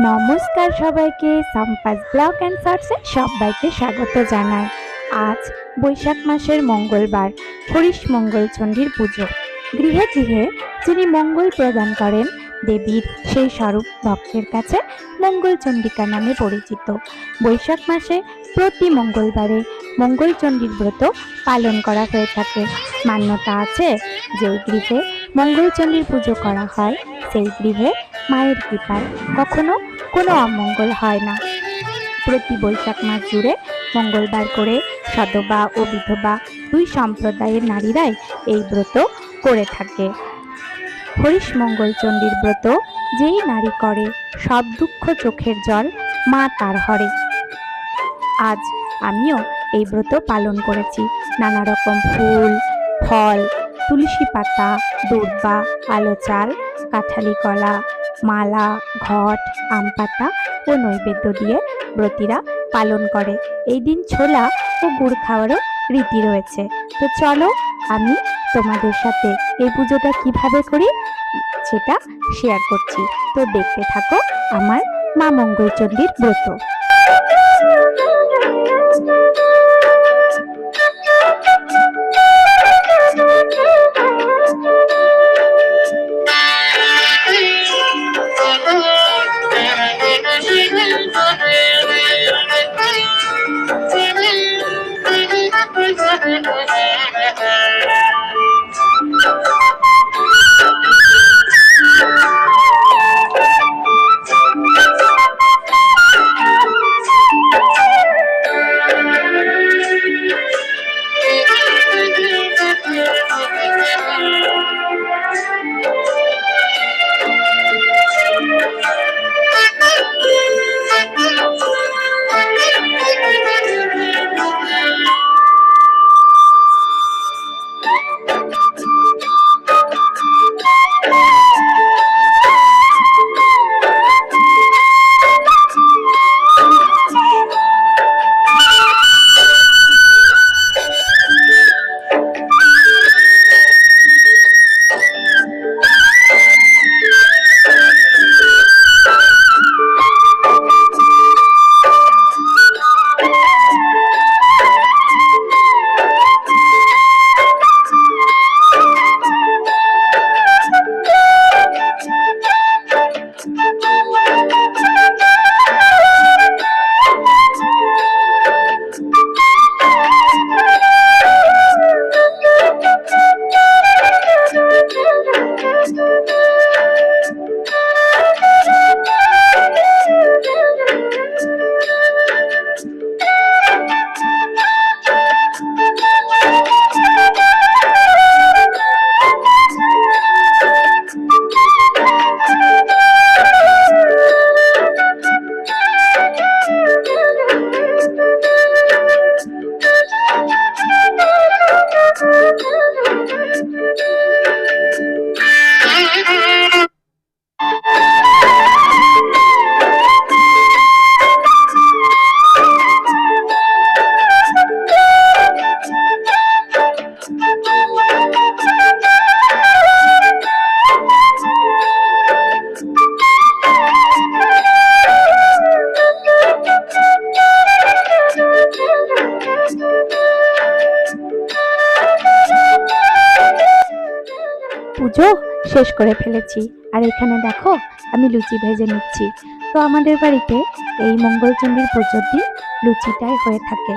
নমস্কার সবাইকে, সম্পাস blog and শর্টসে সবাইকে স্বাগত জানাই। আজ বৈশাখ মাসের মঙ্গলবার, হরিশ মঙ্গলচণ্ডীর পুজো। গৃহে গৃহে যিনি মঙ্গল প্রদান করেন দেবীর সেই স্বরূপ ভক্তের কাছে মঙ্গলচণ্ডিকা নামে পরিচিত। বৈশাখ মাসে প্রতি মঙ্গলবারে মঙ্গলচণ্ডীর ব্রত পালন করা হয়ে থাকে। মান্যতা আছে যে গৃহে মঙ্গলচণ্ডীর পুজো করা হয় সেই গৃহে মায়ের কৃপায় কখনো কোনো অমঙ্গল হয় না। প্রতি বৈশাখ মাস জুড়ে মঙ্গলবার করে সধবা ও বিধবা দুই সম্প্রদায়ের নারীরাই এই ব্রত করে থাকে। হরিশ মঙ্গলচণ্ডীর ব্রত যেই নারী করে সব দুঃখ চোখের জল মা তার হরে। আজ আমিও এই ব্রত পালন করেছি। নানা রকম ফুল, ফল, তুলসী পাতা, দূর্বা, আলো চাল, কাঁঠালি কলা, মালা, ঘট, আম পাতা ও নৈবেদ্য দিয়ে ব্রতীরা পালন করে। এই দিন ছোলা ও গুড় খাওয়ারও রীতি রয়েছে। তো চলো আমি তোমাদের সাথে এই পুজোটা কিভাবে করি সেটা শেয়ার করছি। তো দেখতে থাকো আমার মা মঙ্গলচণ্ডীর ব্রত। পুজো শেষ করে ফেলেছি, আর এখানে দেখো আমি লুচি ভেজে নিচ্ছি। তো আমাদের বাড়িতে এই মঙ্গলচণ্ডীর পুজোর দিন লুচিটাই হয়ে থাকে,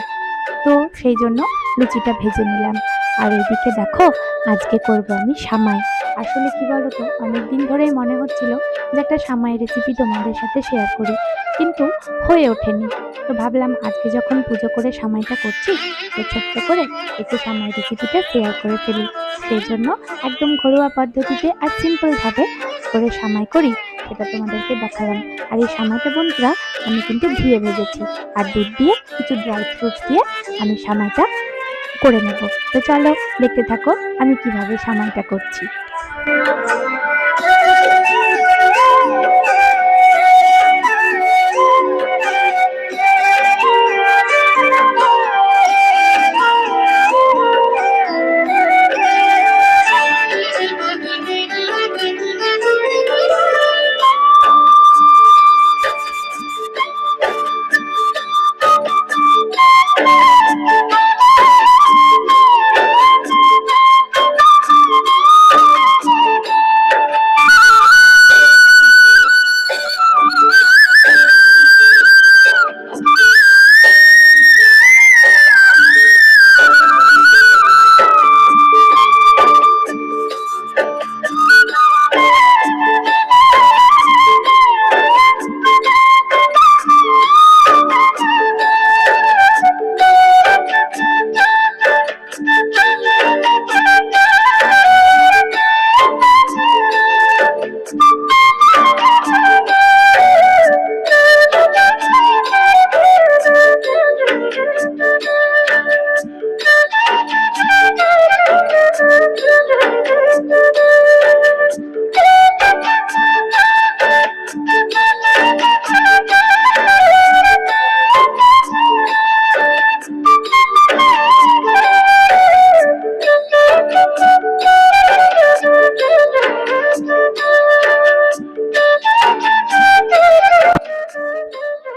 তো সেই জন্য লুচিটা ভেজে নিলাম। আর এদিকে দেখো আজকে করব আমি সামাই। আসলে কি বলতো, অনেকদিন ধরেই মনে হচ্ছিল যে একটা সামাই রেসিপি তোমাদের সাথে শেয়ার করি, কিন্তু হয়ে ওঠেনি। তো ভাবলাম আজকে যখন পুজো করে সামাইটা করছি, তো ছোট্ট করে একটু সামাই রেসিপিটা শেয়ার করে ফেলি। সেই জন্য একদম ঘরোয়া পদ্ধতিতে আর সিম্পল ভাবে করে সামাই করি সেটা তোমাদেরকে দেখালাম। আর এই সামাইটা বন্ধুরা আমি কিন্তু ঘিয়ে ভেজেছি, আর দুধ দিয়ে কিছু ড্রাই ফ্রুটস দিয়ে আমি সামাইটা করে নেব। তো চলো দেখতে থাকো আমি কিভাবে সামাইটা করছি।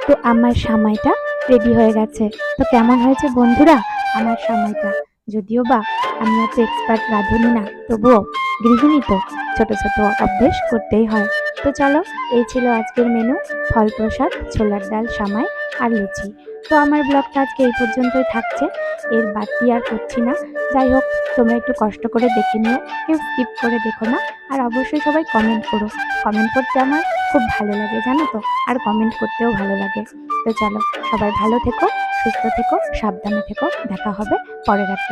তো আমার সামাইটা রেডি হয়ে গেছে। তো কেমন হয়েছে বন্ধুরা আমার সামাইটা? যদিও বা আমি এত এক্সপার্ট রাঁধুনি না, তবুও গৃহিণী তো ছোট ছোট অভ্যেস করতেই হয়। তো চলো, এই ছিল আজকের মেনু: ফল প্রসাদ, ছোলার ডাল, সামাই আর লুচি। তো আমার ব্লগটা আজকে এই পর্যন্তই থাকছে, এর বাড়তি আর করছি না। যাই হোক, তোমরা একটু কষ্ট করে দেখে নিও, কেউ স্কিপ করে দেখো না। আর অবশ্যই সবাই কমেন্ট করো, কমেন্ট করতে আমার খুব ভালো লাগে জানো তো, আর কমেন্ট করতেও ভালো লাগে। তো চলো, সবাই ভালো থেকো, সুস্থ থেকো, সাবধানে থেকো। দেখা হবে পরের একটা